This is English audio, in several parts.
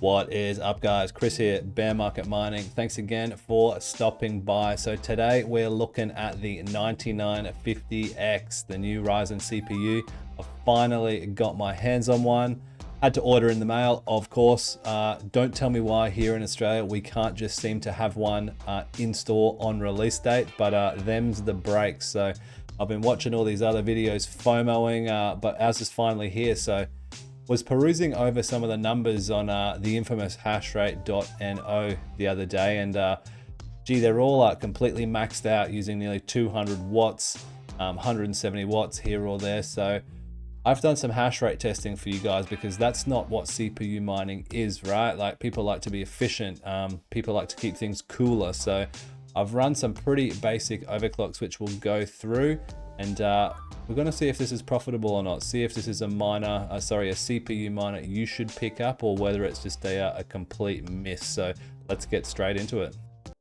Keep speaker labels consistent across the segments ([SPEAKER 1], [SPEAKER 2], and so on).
[SPEAKER 1] What is up, guys? Chris here, Bear Market Mining. Thanks again for stopping by. So today we're looking at the 9950X, the new Ryzen CPU. I finally got my hands on one. Had to order in the mail, of course. Don't tell me why here in Australia we can't just seem to have one in store on release date, but them's the breaks. So I've been watching all these other videos FOMOing, but ours is finally here. So was perusing over some of the numbers on the infamous Hashrate.no the other day, and gee, they're all completely maxed out using nearly 200 watts, 170 watts here or there. So I've done some hash rate testing for you guys because that's not what CPU mining is, right? Like, people like to be efficient, people like to keep things cooler. So I've run some pretty basic overclocks which we'll go through, and we're going to see if this is profitable or not. See if this is a CPU miner you should pick up, or whether it's just a complete miss. So let's get straight into it.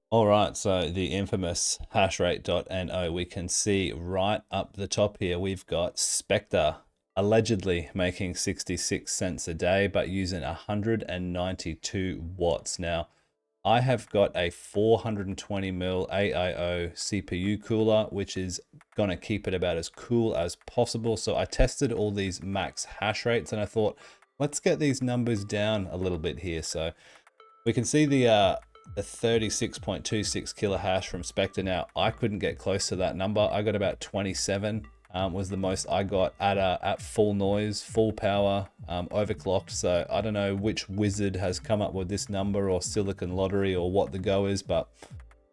[SPEAKER 1] All right, so the infamous Hashrate.no, we can see right up the top here, we've got Spectre allegedly making 66 cents a day, but using 192 watts. Now, I have got a 420 mil AIO CPU cooler, which is going to keep it about as cool as possible. So I tested all these max hash rates and I thought, let's get these numbers down a little bit here. So we can see the 36.26 kilohash from Spectre. Now, I couldn't get close to that number. I got about 27. Was the most I got at full noise, full power, overclocked. So I don't know which wizard has come up with this number, or Silicon Lottery, or what the go is, but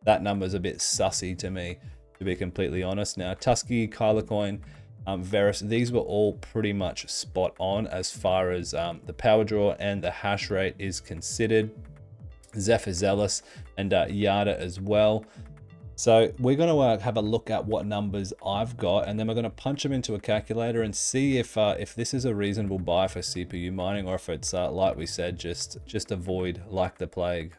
[SPEAKER 1] that number's a bit sussy to me, to be completely honest. Now, Tuske, Kyla Coin, Verus, these were all pretty much spot on as far as the power draw and the hash rate is considered. Zephyr, Zealous, and Yada as well. So we're going to have a look at what numbers I've got, and then we're going to punch them into a calculator and see if this is a reasonable buy for CPU mining, or if it's like we said, just avoid like the plague.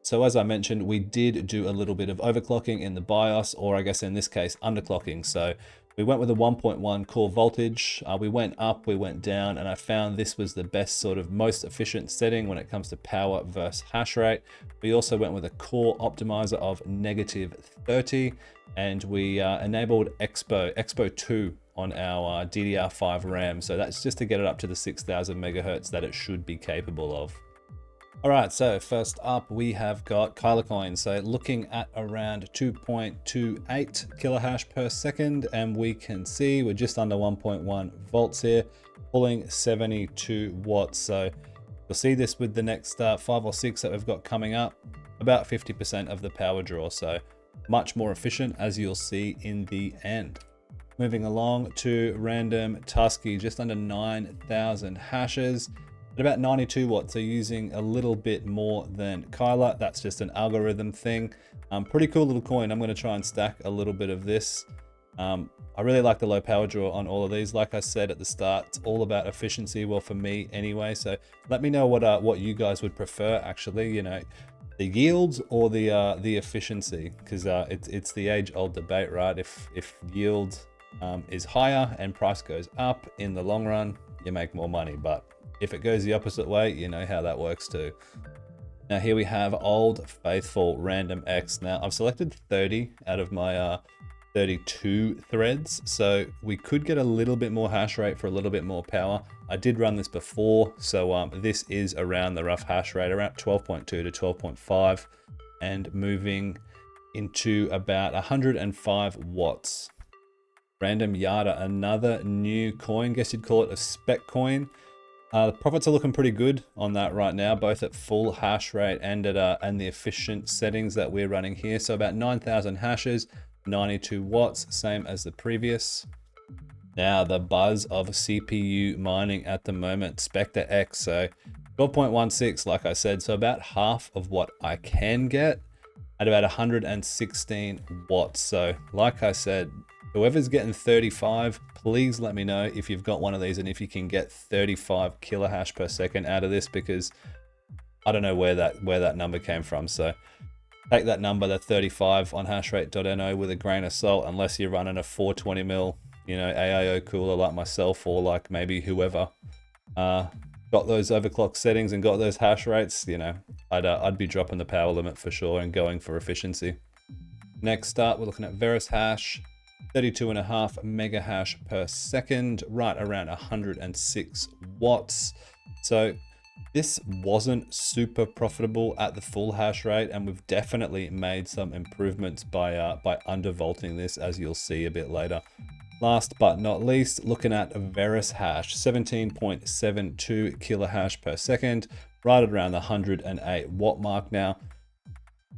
[SPEAKER 1] So as I mentioned, we did do a little bit of overclocking in the BIOS, or I guess in this case underclocking. So we went with a 1.1 core voltage. We went up, we went down, and I found this was the best sort of most efficient setting when it comes to power versus hash rate. We also went with a core optimizer of -30, and we enabled Expo 2 on our DDR5 RAM. So that's just to get it up to the 6000 megahertz that it should be capable of. All right, so first up we have got Kyla Coin. So looking at around 2.28 kilohash per second, and we can see we're just under 1.1 volts here, pulling 72 watts. So you'll see this with the next 5 or 6 that we've got coming up, about 50% of the power draw. So much more efficient, as you'll see in the end. Moving along to random Tuske, just under 9,000 hashes at about 92 watts, so using a little bit more than Kyla. That's just an algorithm thing. Pretty cool little coin. I'm going to try and stack a little bit of this. I really like the low power draw on all of these. Like I said at the start, it's all about efficiency. Well, for me anyway. So let me know what you guys would prefer. Actually, you know, the yields or the efficiency, because it's the age-old debate, right? If yield is higher and price goes up, in the long run, you make more money. But if it goes the opposite way, you know how that works too. Now here we have old faithful RandomX. Now I've selected 30 out of my 32 threads, so we could get a little bit more hash rate for a little bit more power. I did run this before, so this is around the rough hash rate, around 12.2 to 12.5, and moving into about 105 watts. Random Yada, another new coin, guess you'd call it a spec coin. The profits are looking pretty good on that right now, both at full hash rate and at and the efficient settings that we're running here. So about 9,000 hashes, 92 watts, same as the previous. Now the buzz of CPU mining at the moment, Spectrex. So 12.16, like I said, so about half of what I can get at about 116 watts. So like I said, whoever's getting 35, please let me know if you've got one of these and if you can get 35 kilohash per second out of this, because I don't know where that number came from. So take that number, the 35 on Hashrate.no, with a grain of salt, unless you're running a 420 mil, you know, AIO cooler like myself, or like maybe whoever. got those overclock settings and got those hash rates, you know, I'd be dropping the power limit for sure and going for efficiency. Next up, we're looking at Verus hash, 32.5 mega hash per second, right around 106 watts. So this wasn't super profitable at the full hash rate, and we've definitely made some improvements by undervolting this, as you'll see a bit later. Last but not least, looking at Verus hash, 17.72 kilohash per second, right at around the 108 watt mark now.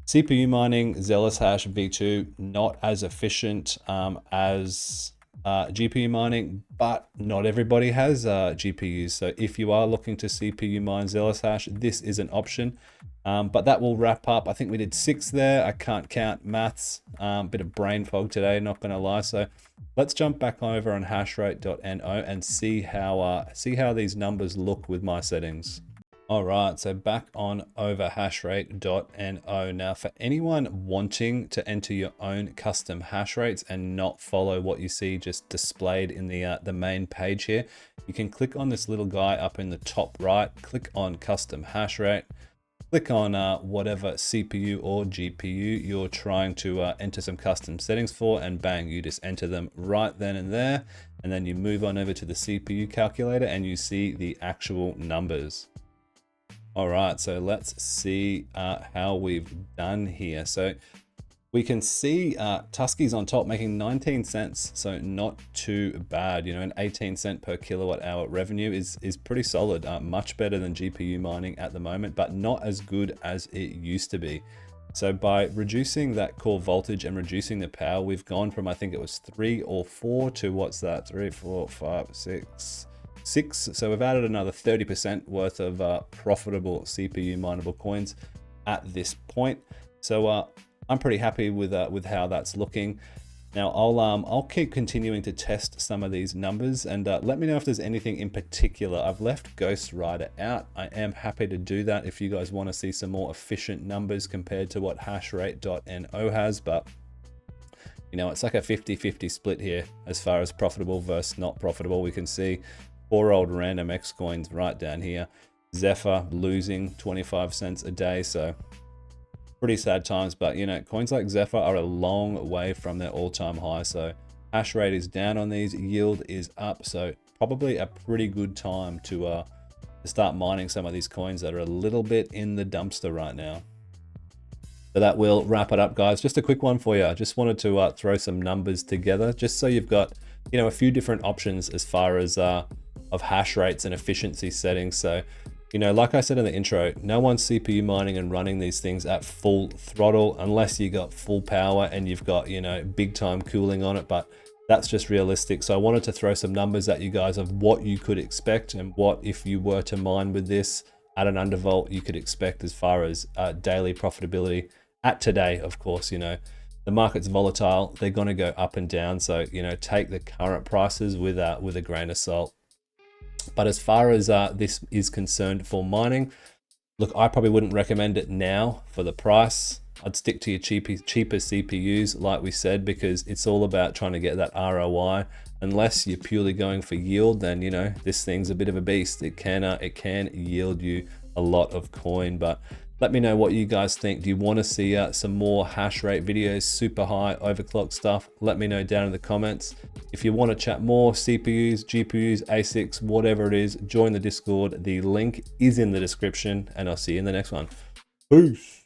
[SPEAKER 1] CPU mining, Zealous Hash V2, not as efficient as GPU mining, but not everybody has GPUs. So if you are looking to CPU mine Zealous Hash, this is an option. But that will wrap up. I think we did 6 there. I can't count maths. Bit of brain fog today, not gonna lie. So let's jump back over on Hashrate.no and see how these numbers look with my settings. All right, so back on over Hashrate.no. Now, for anyone wanting to enter your own custom hash rates and not follow what you see just displayed in the main page here, you can click on this little guy up in the top right, click on custom hash rate, click on whatever CPU or GPU you're trying to enter some custom settings for, and bang, you just enter them right then and there. And then you move on over to the CPU calculator and you see the actual numbers. All right, so let's see how we've done here. So we can see Tuske's on top making 19 cents, so not too bad. You know, an 18 cent per kilowatt hour revenue is pretty solid, much better than GPU mining at the moment, but not as good as it used to be. So by reducing that core voltage and reducing the power, we've gone from, I think it was 3 or 4 to what's that? 3, 4, 5, 6. So we've added another 30% worth of profitable CPU mineable coins at this point. So I'm pretty happy with how that's looking. Now I'll keep continuing to test some of these numbers, and let me know if there's anything in particular. I've left Ghost Rider out. I am happy to do that if you guys want to see some more efficient numbers compared to what Hashrate.no has, but you know, it's like a 50-50 split here as far as profitable versus not profitable. We can see poor old RandomX coins right down here. Zephyr losing 25 cents a day, so pretty sad times. But you know, coins like Zephyr are a long way from their all-time high. So hash rate is down on these, yield is up. So probably a pretty good time to start mining some of these coins that are a little bit in the dumpster right now. So that will wrap it up, guys. Just a quick one for you. I just wanted to throw some numbers together just so you've got, you know, a few different options as far as of hash rates and efficiency settings. So, you know, like I said in the intro, no one's CPU mining and running these things at full throttle unless you got full power and you've got, you know, big time cooling on it, but that's just realistic. So I wanted to throw some numbers at you guys of what you could expect and what, if you were to mine with this at an undervolt, you could expect as far as daily profitability at today. Of course, you know, the market's volatile, they're going to go up and down. So, you know, take the current prices with a grain of salt. But as far as this is concerned for mining, look, I probably wouldn't recommend it now for the price. I'd stick to your cheaper CPUs, like we said, because it's all about trying to get that ROI. Unless you're purely going for yield, then, you know, this thing's a bit of a beast. It can yield you a lot of coin. But let me know what you guys think. Do you want to see some more hash rate videos, super high overclock stuff? Let me know down in the comments. If you want to chat more CPUs, GPUs, ASICs, whatever it is, join the Discord. The link is in the description, and I'll see you in the next one. Peace.